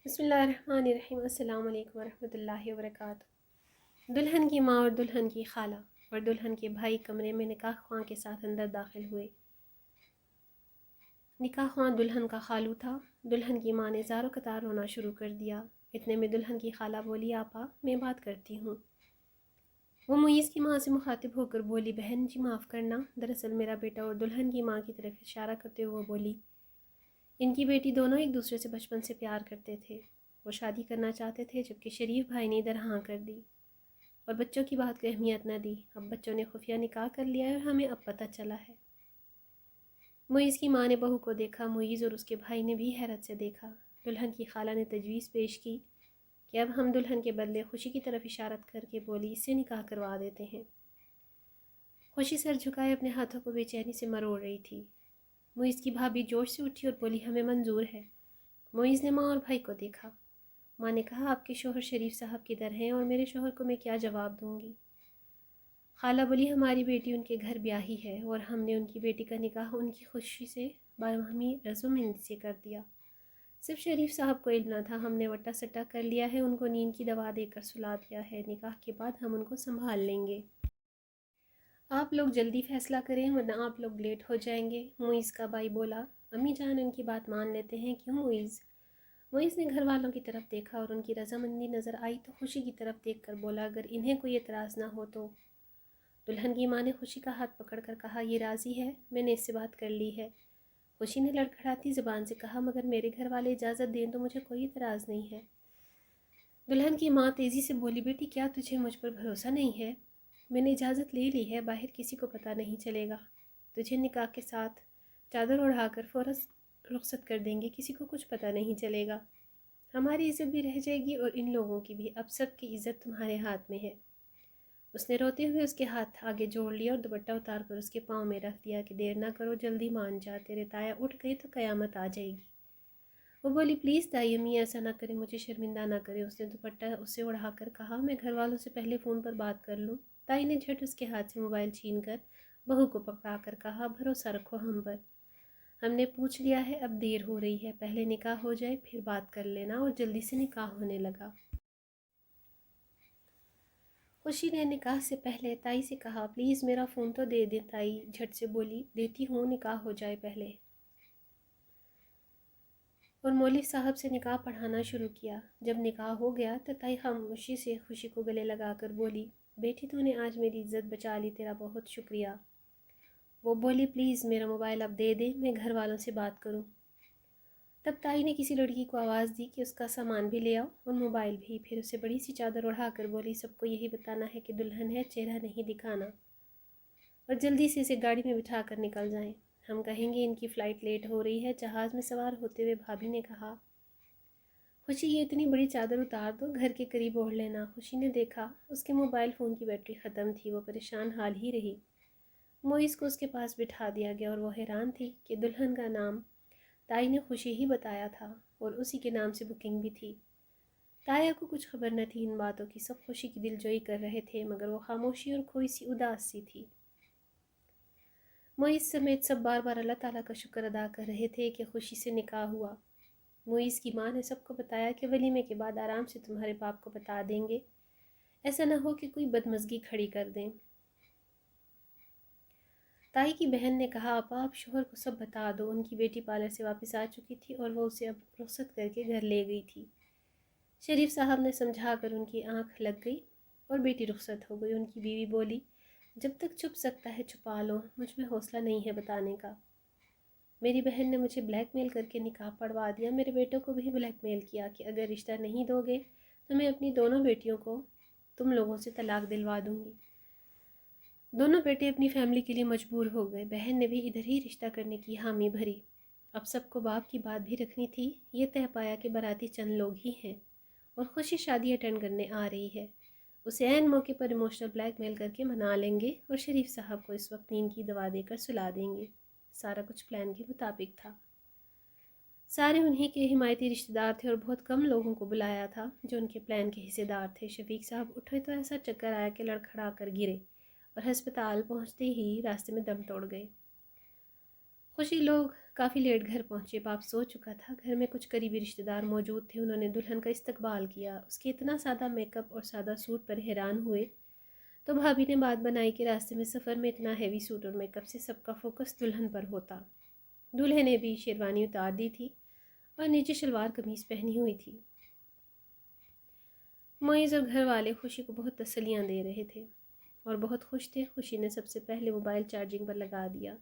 بسم اللہ الرحمن الرحیم۔ السلام علیکم ورحمۃ اللہ وبرکاتہ۔ دلہن کی ماں اور دلہن کی خالہ اور دلہن کے بھائی کمرے میں نکاح خواں کے ساتھ اندر داخل ہوئے۔ نکاح خواں دلہن کا خالو تھا۔ دلہن کی ماں نے زاروں قطار رونا شروع کر دیا۔ اتنے میں دلہن کی خالہ بولی، آپا میں بات کرتی ہوں۔ وہ معیز کی ماں سے مخاطب ہو کر بولی، بہن جی معاف کرنا، دراصل میرا بیٹا، اور دلہن کی ماں کی طرف اشارہ کرتے ہوئے بولی، ان کی بیٹی دونوں ایک دوسرے سے بچپن سے پیار کرتے تھے۔ وہ شادی کرنا چاہتے تھے، جبکہ شریف بھائی نے ادھر ہاں کر دی اور بچوں کی بات کو اہمیت نہ دی۔ اب بچوں نے خفیہ نکاح کر لیا ہے اور ہمیں اب پتہ چلا ہے۔ معیز کی ماں نے بہو کو دیکھا، معیز اور اس کے بھائی نے بھی حیرت سے دیکھا۔ دلہن کی خالہ نے تجویز پیش کی کہ اب ہم دلہن کے بدلے خوشی کی طرف اشارت کر کے بولی، اس سے نکاح کروا دیتے ہیں۔ خوشی سر جھکائے اپنے ہاتھوں کو بے چینی سے مروڑ رہی تھی۔ معیز کی بھابھی جوش سے اٹھی اور بولی، ہمیں منظور ہے۔ معیز نے ماں اور بھائی کو دیکھا۔ ماں نے کہا، آپ کے شوہر شریف صاحب کدھر ہیں اور میرے شوہر کو میں کیا جواب دوں گی؟ خالہ بولی، ہماری بیٹی ان کے گھر بیاہی ہے اور ہم نے ان کی بیٹی کا نکاح ان کی خوشی سے باہمی رضامندی سے کر دیا۔ صرف شریف صاحب کو علم نہ تھا، ہم نے وٹا سٹا کر لیا ہے، ان کو نیند کی دوا دے کر سلا دیا ہے۔ نکاح کے بعد ہم ان کو سنبھال لیں گے۔ آپ لوگ جلدی فیصلہ کریں ورنہ آپ لوگ لیٹ ہو جائیں گے۔ معیز کا بھائی بولا، امی جان ان کی بات مان لیتے ہیں، کیوں معیز؟ معیز نے گھر والوں کی طرف دیکھا اور ان کی رضامندی نظر آئی تو خوشی کی طرف دیکھ کر بولا، اگر انہیں کوئی اعتراض نہ ہو تو۔ دلہن کی ماں نے خوشی کا ہاتھ پکڑ کر کہا، یہ راضی ہے، میں نے اس سے بات کر لی ہے۔ خوشی نے لڑکھڑاتی زبان سے کہا، مگر میرے گھر والے اجازت دیں تو مجھے کوئی اعتراض نہیں ہے۔ دلہن کی ماں تیزی سے بولی، بیٹی کیا تجھے مجھ پر بھروسہ نہیں ہے؟ میں نے اجازت لے لی ہے، باہر کسی کو پتہ نہیں چلے گا۔ تجھے نکاح کے ساتھ چادر اڑا کر فوراً رخصت کر دیں گے، کسی کو کچھ پتہ نہیں چلے گا۔ ہماری عزت بھی رہ جائے گی اور ان لوگوں کی بھی، اب سب کی عزت تمہارے ہاتھ میں ہے۔ اس نے روتے ہوئے اس کے ہاتھ آگے جوڑ لیا اور دوپٹہ اتار کر اس کے پاؤں میں رکھ دیا کہ دیر نہ کرو، جلدی مان جا، تیرے تایا اٹھ گئی تو قیامت آ جائے گی۔ وہ بولی، پلیز تائی امی ایسا نہ کرے، مجھے شرمندہ نہ کرے۔ اس نے دوپٹہ اسے اڑا کر کہا، میں گھر والوں سے پہلے فون پر بات کر لوں۔ تائی نے جھٹ اس کے ہاتھ سے موبائل چھین کر بہو کو پکڑا کر کہا، بھروسہ رکھو ہم پر، ہم نے پوچھ لیا ہے، اب دیر ہو رہی ہے، پہلے نکاح ہو جائے پھر بات کر لینا۔ اور جلدی سے نکاح ہونے لگا۔ خوشی نے نکاح سے پہلے تائی سے کہا، پلیز میرا فون تو دے دے۔ تائی جھٹ سے بولی، دیتی ہوں، نکاح ہو جائے پہلے۔ اور مولوی صاحب سے نکاح پڑھانا شروع کیا۔ جب نکاح ہو گیا تو تائی خاموشی سے خوشی کو گلے لگا کر بولی، بیٹی تو نے آج میری عزت بچا لی، تیرا بہت شکریہ۔ وہ بولی، پلیز میرا موبائل اب دے دے، میں گھر والوں سے بات کروں۔ تب تائی نے کسی لڑکی کو آواز دی کہ اس کا سامان بھی لے آؤ اور موبائل بھی، پھر اسے بڑی سی چادر اڑا کر بولی، سب کو یہی بتانا ہے کہ دلہن ہے، چہرہ نہیں دکھانا، اور جلدی سے اسے گاڑی میں بٹھا کر نکل جائیں، ہم کہیں گے ان کی فلائٹ لیٹ ہو رہی ہے۔ جہاز میں سوار ہوتے ہوئے بھابھی نے کہا، خوشی یہ اتنی بڑی چادر اتار دو، گھر کے قریب اوڑھ لینا۔ خوشی نے دیکھا اس کے موبائل فون کی بیٹری ختم تھی، وہ پریشان حال ہی رہی۔ معیز کو اس کے پاس بٹھا دیا گیا اور وہ حیران تھی کہ دلہن کا نام تائی نے خوشی ہی بتایا تھا اور اسی کے نام سے بکنگ بھی تھی۔ تایا کو کچھ خبر نہ تھی ان باتوں کی، سب خوشی کی دلجوئی کر رہے تھے، مگر وہ خاموشی اور کھوئی سی اداس سی تھی۔ معیز سمیت سب بار بار اللہ تعالیٰ کا شکر ادا کر رہے تھے کہ خوشی سے نکاح ہوا۔ معیز کی ماں نے سب کو بتایا کہ ولیمے کے بعد آرام سے تمہارے باپ کو بتا دیں گے، ایسا نہ ہو کہ کوئی بدمزگی کھڑی کر دیں۔ تائی کی بہن نے کہا، آپا آپ شوہر کو سب بتا دو، ان کی بیٹی پارلر سے واپس آ چکی تھی اور وہ اسے اب رخصت کر کے گھر لے گئی تھی۔ شریف صاحب نے سمجھا کر ان کی آنکھ لگ گئی اور بیٹی رخصت ہو گئی۔ ان کی بیوی بولی، جب تک چھپ سکتا ہے چھپا لو، مجھ میں حوصلہ نہیں ہے بتانے کا۔ میری بہن نے مجھے بلیک میل کر کے نکاح پڑھوا دیا، میرے بیٹوں کو بھی بلیک میل کیا کہ اگر رشتہ نہیں دو گے تو میں اپنی دونوں بیٹیوں کو تم لوگوں سے طلاق دلوا دوں گی۔ دونوں بیٹے اپنی فیملی کے لیے مجبور ہو گئے۔ بہن نے بھی ادھر ہی رشتہ کرنے کی حامی بھری۔ اب سب کو باپ کی بات بھی رکھنی تھی۔ یہ طے پایا کہ باراتی چند لوگ ہی ہیں اور خوشی شادی اٹینڈ کرنے آ رہی ہے، اسے عین موقع پر ایموشنل بلیک میل کر کے منا لیں گے اور شریف صاحب کو اس وقت نیند کی دوا دے کر سلا دیں گے۔ سارا کچھ پلان کے مطابق تھا۔ سارے انہی کے حمایتی رشتہ دار تھے اور بہت کم لوگوں کو بلایا تھا جو ان کے پلان کے حصے دار تھے۔ شفیق صاحب اٹھے تو ایسا چکر آیا کہ لڑکھڑا کر گرے اور ہسپتال پہنچتے ہی راستے میں دم توڑ گئے۔ خوشی لوگ کافی لیٹ گھر پہنچے، باپ سو چکا تھا۔ گھر میں کچھ قریبی رشتہ دار موجود تھے، انہوں نے دلہن کا استقبال کیا۔ اس کے اتنا سادہ میک اپ اور سادہ سوٹ پر حیران ہوئے تو بھابھی نے بات بنائی کہ راستے میں سفر میں اتنا ہیوی سوٹ اور میک اپ سے سب کا فوکس دلہن پر ہوتا۔ دولہے نے بھی شیروانی اتار دی تھی اور نیچے شلوار قمیض پہنی ہوئی تھی۔ معیز اور گھر والے خوشی کو بہت تسلیاں دے رہے تھے اور بہت خوش تھے۔ خوشی نے سب سے پہلے موبائل چارجنگ پر لگا دیا۔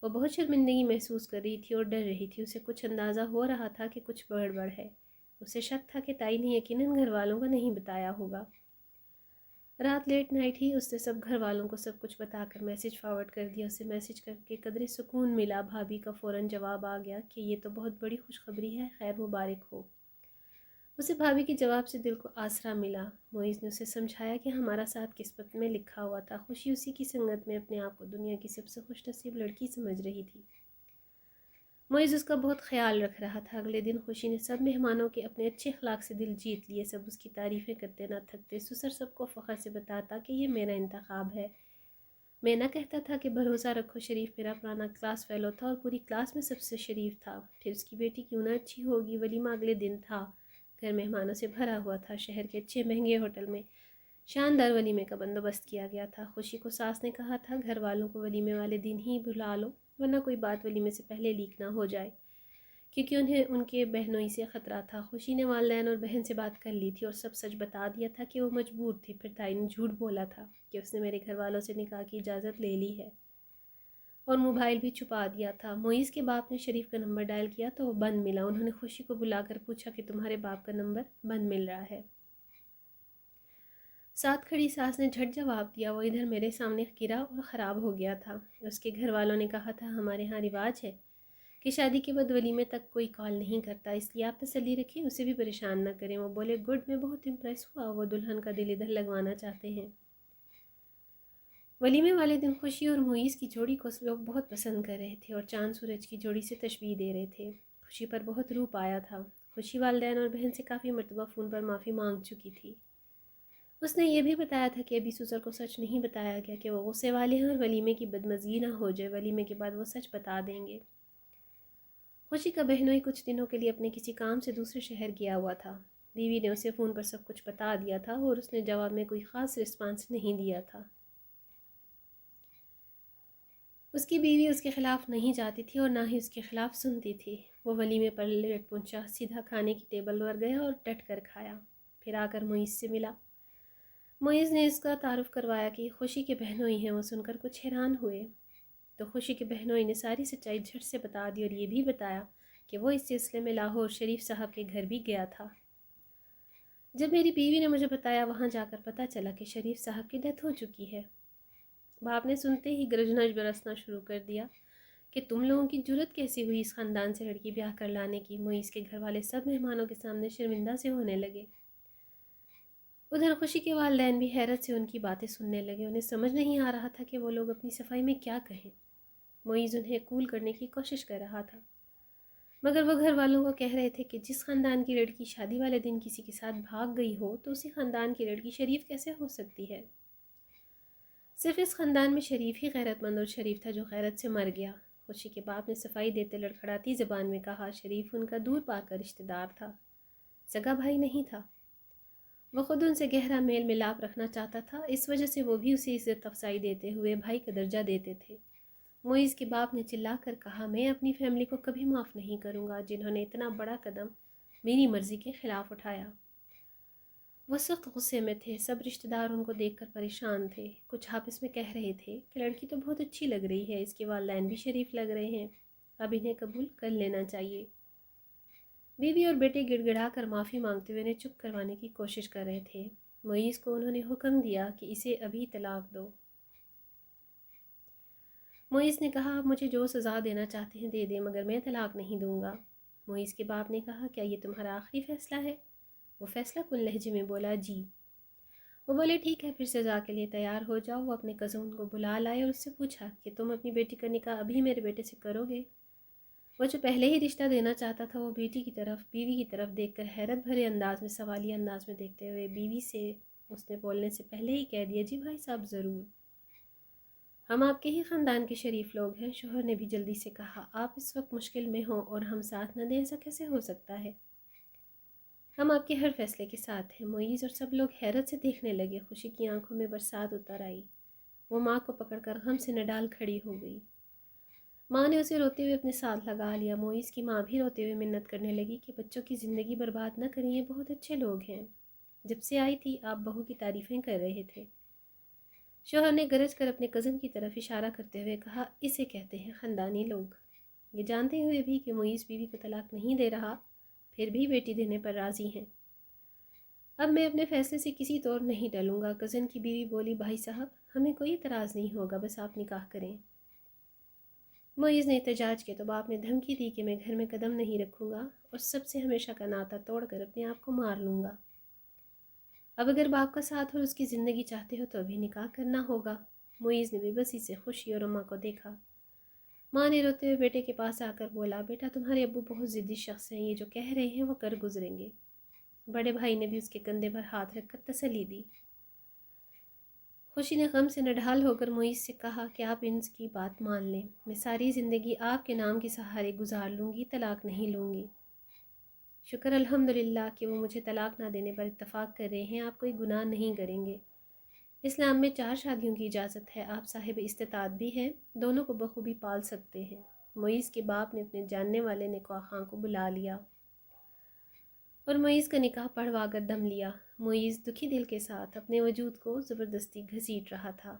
وہ بہت شرمندگی محسوس کر رہی تھی اور ڈر رہی تھی۔ اسے کچھ اندازہ ہو رہا تھا کہ کچھ گڑبڑ ہے۔ اسے شک تھا کہ تائی نے یقیناً گھر والوں کو نہیں بتایا ہوگا۔ رات لیٹ نائٹ ہی اس نے سب گھر والوں کو سب کچھ بتا کر میسج فارورڈ کر دیا۔ اسے میسج کر کے قدرے سکون ملا۔ بھابھی کا فوراً جواب آ گیا کہ یہ تو بہت بڑی خوشخبری ہے، خیر مبارک ہو۔ اسے بھابھی کے جواب سے دل کو آسرا ملا۔ معیز نے اسے سمجھایا کہ ہمارا ساتھ قسمت میں لکھا ہوا تھا۔ خوشی اسی کی سنگت میں اپنے آپ کو دنیا کی سب سے خوش نصیب لڑکی سمجھ رہی تھی۔ معیز اس کا بہت خیال رکھ رہا تھا۔ اگلے دن خوشی نے سب مہمانوں کے اپنے اچھے اخلاق سے دل جیت لیے۔ سب اس کی تعریفیں کرتے نہ تھکتے۔ سسر سب کو فخر سے بتاتا کہ یہ میرا انتخاب ہے۔ میں نہ کہتا تھا کہ بھروسہ رکھو، شریف میرا پرانا کلاس فیلو تھا اور پوری کلاس میں سب سے شریف تھا۔ پھر اس کی بیٹی کیوں نہ اچھی ہوگی۔ ولیمہ اگلے دن تھا۔ گھر مہمانوں سے بھرا ہوا تھا۔ شہر کے اچھے مہنگے ہوٹل میں شاندار ولیمے کا بندوبست کیا گیا تھا۔ خوشی کو ساس نے کہا تھا گھر والوں کو ولیمے والے دن ہی بلا لو، ورنہ کوئی بات ولیمے سے پہلے لیک نہ ہو جائے، کیونکہ انہیں ان کے بہنوئی سے خطرہ تھا۔ خوشی نے والدین اور بہن سے بات کر لی تھی اور سب سچ بتا دیا تھا کہ وہ مجبور تھی۔ پھر تائی نے جھوٹ بولا تھا کہ اس نے میرے گھر والوں سے نکاح کی اجازت لے لی ہے اور موبائل بھی چھپا دیا تھا۔ معیز کے باپ نے شریف کا نمبر ڈائل کیا تو وہ بند ملا۔ انہوں نے خوشی کو بلا کر پوچھا کہ تمہارے باپ کا نمبر بند مل رہا ہے۔ ساتھ کھڑی ساس نے جھٹ جواب دیا، وہ ادھر میرے سامنے گرا اور خراب ہو گیا تھا۔ اس کے گھر والوں نے کہا تھا ہمارے ہاں رواج ہے کہ شادی کے بعد ولیمے تک کوئی کال نہیں کرتا، اس لیے آپ تسلی رکھیں، اسے بھی پریشان نہ کریں۔ وہ بولے گڈ، میں بہت امپریس ہوا، وہ دلہن کا دل ادھر لگوانا چاہتے ہیں۔ ولیمے والے دن خوشی اور معیز کی جوڑی کو لوگ بہت پسند کر رہے تھے اور چاند سورج کی جوڑی سے تشبیہ دے رہے تھے۔ خوشی پر بہت روپ آیا تھا۔ خوشی والدین اور بہن سے کافی مرتبہ فون پر معافی مانگ چکی تھی۔ اس نے یہ بھی بتایا تھا کہ ابھی سسر کو سچ نہیں بتایا گیا کہ وہ غصے والے ہیں اور ولیمے کی بدمزگی نہ ہو جائے، ولیمے کے بعد وہ سچ بتا دیں گے۔ خوشی کا بہنوئی کچھ دنوں کے لیے اپنے کسی کام سے دوسرے شہر گیا ہوا تھا۔ بیوی نے اسے فون پر سب کچھ بتا دیا تھا اور اس نے جواب میں کوئی خاص رسپانس نہیں دیا تھا۔ اس کی بیوی اس کے خلاف نہیں جاتی تھی اور نہ ہی اس کے خلاف سنتی تھی۔ وہ ولیمے پر لیٹ پہنچا، سیدھا کھانے کی ٹیبل پر گیا اور ڈٹ کر کھایا۔ پھر آ کر معیز سے ملا۔ معیز نے اس کا تعارف کروایا کہ یہ خوشی کے بہنوئی ہیں۔ وہ سن کر کچھ حیران ہوئے تو خوشی کے بہنوئی نے ساری سچائی جھٹ سے بتا دی اور یہ بھی بتایا کہ وہ اس سلسلے میں لاہور شریف صاحب کے گھر بھی گیا تھا۔ جب میری بیوی نے مجھے بتایا، وہاں جا کر پتہ چلا کہ شریف صاحب کی ڈیتھ ہو چکی ہے۔ باپ نے سنتے ہی گرجنا برسنا شروع کر دیا کہ تم لوگوں کی جرت کیسی ہوئی اس خاندان سے لڑکی بیاہ کر لانے کی۔ معیز کے گھر والے سب مہمانوں کے سامنے شرمندہ سے ہونے لگے۔ ادھر خوشی کے والدین بھی حیرت سے ان کی باتیں سننے لگے۔ انہیں سمجھ نہیں آ رہا تھا کہ وہ لوگ اپنی صفائی میں کیا کہیں۔ معیز انہیں کول کرنے کی کوشش کر رہا تھا، مگر وہ گھر والوں کو کہہ رہے تھے کہ جس خاندان کی لڑکی شادی والے دن کسی کے ساتھ بھاگ گئی ہو تو اسی خاندان کی لڑکی شریف کیسے ہو سکتی ہے؟ صرف اس خاندان میں شریف ہی غیرت مند اور شریف تھا جو غیرت سے مر گیا۔ خوشی کے باپ نے صفائی دیتے لڑکھڑاتی زبان میں کہا، شریف ان کا دور پار کا رشتہ دار تھا، سگا بھائی نہیں تھا۔ وہ خود ان سے گہرا میل ملاپ رکھنا چاہتا تھا، اس وجہ سے وہ بھی اسے عزت افزائی دیتے ہوئے بھائی کا درجہ دیتے تھے۔ معیز کے باپ نے چلا کر کہا، میں اپنی فیملی کو کبھی معاف نہیں کروں گا جنہوں نے اتنا بڑا قدم میری مرضی کے خلاف اٹھایا۔ وہ سخت غصے میں تھے۔ سب رشتہ دار ان کو دیکھ کر پریشان تھے۔ کچھ آپس میں کہہ رہے تھے کہ لڑکی تو بہت اچھی لگ رہی ہے، اس کے والدین بھی شریف لگ رہے ہیں، اب انہیں قبول کر لینا چاہیے۔ بیوی اور بیٹے گڑ گڑا کر معافی مانگتے ہوئے انہیں چپ کروانے کی کوشش کر رہے تھے۔ معیز کو انہوں نے حکم دیا کہ اسے ابھی طلاق دو۔ معیز نے کہا، آپ مجھے جو سزا دینا چاہتے ہیں دے دیں، مگر میں طلاق نہیں دوں گا۔ معیز کے باپ نے کہا، کیا یہ تمہارا آخری فیصلہ ہے؟ وہ فیصلہ کن لہجے میں بولا، جی۔ وہ بولے، ٹھیک ہے، پھر سزا کے لیے تیار ہو جاؤ۔ وہ اپنے کزن کو بلا لائے اور اس سے پوچھا کہ تم اپنی بیٹی کا نکاح ابھی میرے بیٹے سے کرو گے؟ وہ جو پہلے ہی رشتہ دینا چاہتا تھا، وہ بیوی کی طرف دیکھ کر حیرت بھرے انداز میں، سوالیہ انداز میں دیکھتے ہوئے بیوی سے اس نے بولنے سے پہلے ہی کہہ دیا، جی بھائی صاحب ضرور۔ ہم آپ کے ہی خاندان کے شریف لوگ ہیں، شوہر نے بھی جلدی سے کہا۔ آپ اس وقت مشکل میں ہوں اور ہم ساتھ نہ دیں، ایسا کیسے ہو سکتا ہے؟ ہم آپ کے ہر فیصلے کے ساتھ ہیں۔ معیز اور سب لوگ حیرت سے دیکھنے لگے۔ خوشی کی آنکھوں میں برسات اتر آئی۔ وہ ماں کو پکڑ کر غم سے نڈال کھڑی ہو گئی۔ ماں نے اسے روتے ہوئے اپنے ساتھ لگا لیا۔ معیز کی ماں بھی روتے ہوئے منت کرنے لگی کہ بچوں کی زندگی برباد نہ کریں، یہ بہت اچھے لوگ ہیں۔ جب سے آئی تھی آپ بہو کی تعریفیں کر رہے تھے۔ شوہر نے گرج کر اپنے کزن کی طرف اشارہ کرتے ہوئے کہا، اسے کہتے ہیں خاندانی لوگ۔ یہ جانتے ہوئے بھی کہ معیز بیوی کو طلاق نہیں دے رہا، پھر بھی بیٹی دینے پر راضی ہیں۔ اب میں اپنے فیصلے سے کسی طور نہیں ٹلوں گا۔ کزن کی بیوی بولی، بھائی صاحب ہمیں کوئی اعتراض نہیں ہوگا، بس آپ نکاح کریں۔ معیز نے احتجاج کیا تو باپ نے دھمکی دی کہ میں گھر میں قدم نہیں رکھوں گا اور سب سے ہمیشہ کا ناطہ توڑ کر اپنے آپ کو مار لوں گا۔ اب اگر باپ کا ساتھ اور اس کی زندگی چاہتے ہو تو ابھی نکاح کرنا ہوگا۔ معیز نے بے بسی سے خوشی اور اماں کو دیکھا۔ ماں نے روتے ہوئے بیٹے کے پاس آ کر بولا، بیٹا تمہارے ابو بہت ضدی شخص ہیں، یہ جو کہہ رہے ہیں وہ کر گزریں گے۔ بڑے بھائی نے بھی اس کے کندھے پر ہاتھ رکھ کر تسلی دی۔ خوشی نے غم سے نڈھال ہو کر معیز سے کہا کہ آپ ان کی بات مان لیں، میں ساری زندگی آپ کے نام کے سہارے گزار لوں گی، طلاق نہیں لوں گی۔ شکر الحمدللہ کہ وہ مجھے طلاق نہ دینے پر اتفاق کر رہے ہیں، آپ کوئی گناہ نہیں کریں گے۔ اسلام میں 4 شادیوں کی اجازت ہے، آپ صاحب استطاعت بھی ہیں، دونوں کو بخوبی پال سکتے ہیں۔ معیز کے باپ نے اپنے جاننے والے نکاح خواں کو بلا لیا اور معیز کا نکاح پڑھوا کر دم لیا۔ معیز دکھی دل کے ساتھ اپنے وجود کو زبردستی گھسیٹ رہا تھا۔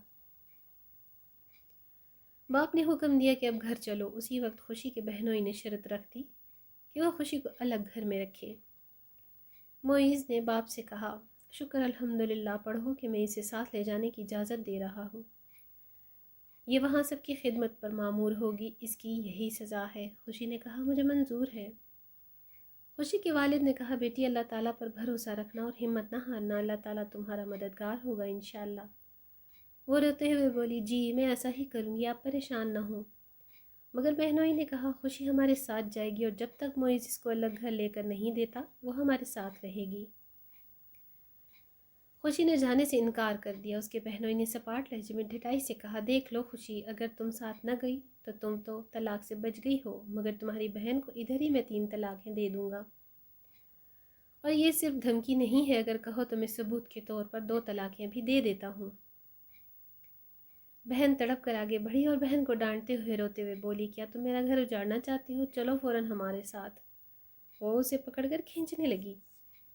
باپ نے حکم دیا کہ اب گھر چلو۔ اسی وقت خوشی کے بہنوئی نے شرط رکھ دی کہ وہ خوشی کو الگ گھر میں رکھے۔ معیز نے باپ سے کہا، شکر الحمدللہ پڑھو کہ میں اسے ساتھ لے جانے کی اجازت دے رہا ہوں۔ یہ وہاں سب کی خدمت پر معمور ہوگی، اس کی یہی سزا ہے۔ خوشی نے کہا، مجھے منظور ہے۔ خوشی کے والد نے کہا، بیٹی اللہ تعالیٰ پر بھروسہ رکھنا اور ہمت نہ ہارنا، اللہ تعالیٰ تمہارا مددگار ہوگا انشاءاللہ۔ وہ روتے ہوئے بولی، جی میں ایسا ہی کروں گی، آپ پریشان نہ ہوں۔ مگر بہنوئی نے کہا، خوشی ہمارے ساتھ جائے گی اور جب تک معیز اس کو الگ گھر لے کر نہیں دیتا وہ ہمارے ساتھ رہے گی۔ خوشی نے جانے سے انکار کر دیا۔ اس کے بہنوئی نے سپاٹ لہجے میں ڈھٹائی سے کہا، دیکھ لو خوشی، اگر تم ساتھ نہ گئی تو تم تو طلاق سے بچ گئی ہو، مگر تمہاری بہن کو ادھر ہی میں 3 طلاقیں دے دوں گا۔ اور یہ صرف دھمکی نہیں ہے، اگر کہو تو میں ثبوت کے طور پر 2 طلاقیں بھی دے دیتا ہوں۔ بہن تڑپ کر آگے بڑھی اور بہن کو ڈانٹتے ہوئے روتے ہوئے بولی، کیا تم میرا گھر اجاڑنا چاہتی ہو؟ چلو فوراً ہمارے ساتھ۔ وہ اسے پکڑ کر کھینچنے لگی۔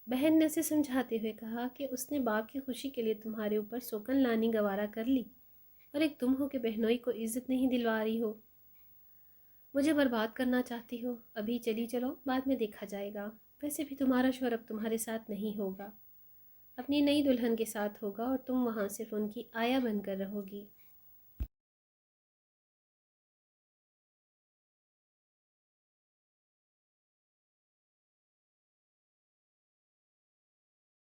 بہن نے اسے سمجھاتے ہوئے کہا کہ اس نے باپ کی خوشی کے لیے تمہارے اوپر سوکن لانی گوارا کر لی اور ایک تم ہو کہ بہنوئی کو عزت نہیں دلوا رہی ہو، مجھے برباد کرنا چاہتی ہو۔ ابھی چلی چلو، بعد میں دیکھا جائے گا۔ ویسے بھی تمہارا شوہر اب تمہارے ساتھ نہیں ہوگا، اپنی نئی دلہن کے ساتھ ہوگا اور تم وہاں صرف ان کی آیا بن کر رہو گی۔